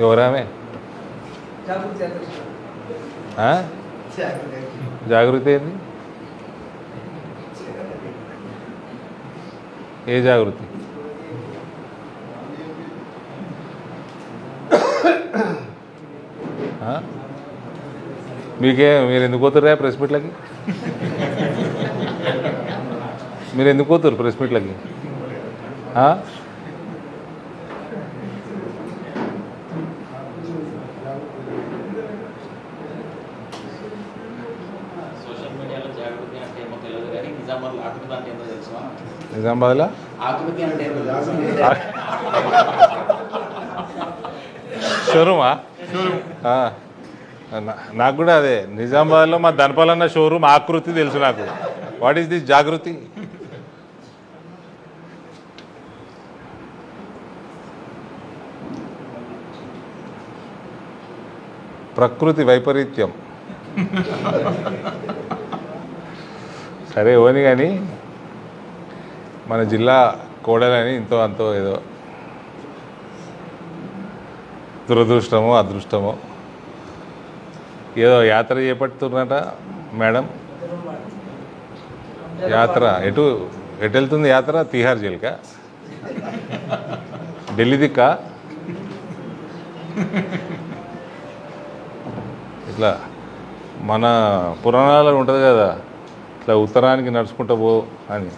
ఎవరామే జాగృతి ఏంది? ఏ జాగృతి? మీరు ఎందుకు పోతుర్రా ప్రెస్ మీట్లకి? మీరు ఎందుకు పోతురు ప్రెస్ మీట్లకి? నిజామాబాద్లో షోరూమా? నాకు కూడా అదే, నిజామాబాద్లో మా ధనపాలన్న షోరూమ్ ఆకృతి తెలుసు నాకు. వాట్ ఈస్ దిస్ జాగృతి? ప్రకృతి వైపరీత్యం. సరే ఓని కానీ మన జిల్లా కోడలని ఇంతో అంతో ఏదో దురదృష్టమో అదృష్టమో ఏదో యాత్ర చేపడుతున్నట మేడం. యాత్ర ఎటు వెళ్తుంది యాత్ర? తిహార్ జైలుకా? ఢిల్లీ దిక్కా? ఇట్లా మన పురాణాలలో ఉంటుంది కదా, ఇట్లా ఉత్తరానికి నడుచుకుంటూ పో అని.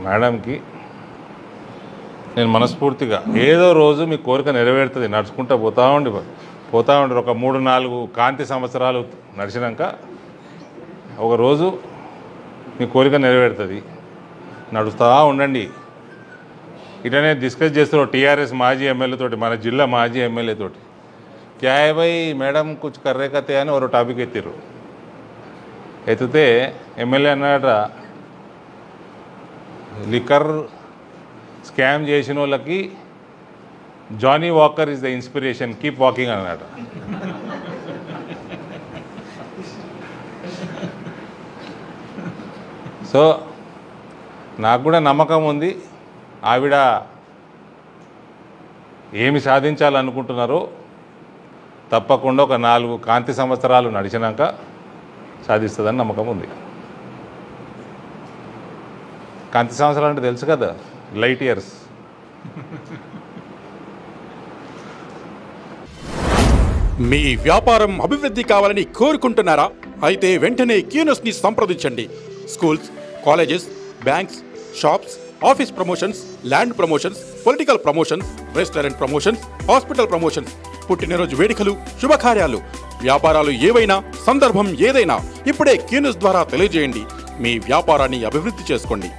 మేడంకి నేను మనస్ఫూర్తిగా ఏదో రోజు మీ కోరిక నెరవేరుతుంది, నడుచుకుంటూ పోతూ ఉండి ఒక 3-4 కాంతి సంవత్సరాలు నడిచినాక ఒకరోజు మీ కోరిక నెరవేరుతుంది. నడుస్తూ ఉండండి. ఇటనే డిస్కస్ చేస్తున్నారు టీఆర్ఎస్ మాజీ ఎమ్మెల్యేతోటి, మన జిల్లా మాజీ ఎమ్మెల్యేతోటి. క్యా హై భాయ్ మేడం కుచ్ కర్రే కతే అని ఒక టాపిక్ ఎత్తిర్రు. ఎత్తితే ఎమ్మెల్యే అన్నాడట, లిక్కర్ స్కామ్ చేసిన వాళ్ళకి Johnnie Walker is the inspiration, keep walking అన్నమాట. సో నాకు కూడా నమ్మకం ఉంది, ఆవిడ ఏమి సాధించాలనుకుంటున్నారో తప్పకుండా ఒక 4 కాంతి సంవత్సరాలు నడిచినాక సాధిస్తుందని నమ్మకం ఉంది. కాంతి సంవత్సరాలు అంటే తెలుసు కదా, లైట్ ఇయర్స్. మీ వ్యాపారం అభివృద్ధి కావాలని కోరుకుంటున్నారా? అయితే వెంటనే క్యూనస్ని సంప్రదించండి. Schools, colleges, banks, shops, office promotions, land promotions, political promotions, restaurant promotions, hospital promotions, పుట్టినరోజు వేడుకలు, శుభకార్యాలు, వ్యాపారాలు ఏవైనా, సందర్భం ఏదైనా ఇప్పుడే క్యూనస్ ద్వారా తెలియజేయండి. మీ వ్యాపారాన్ని అభివృద్ధి చేసుకోండి.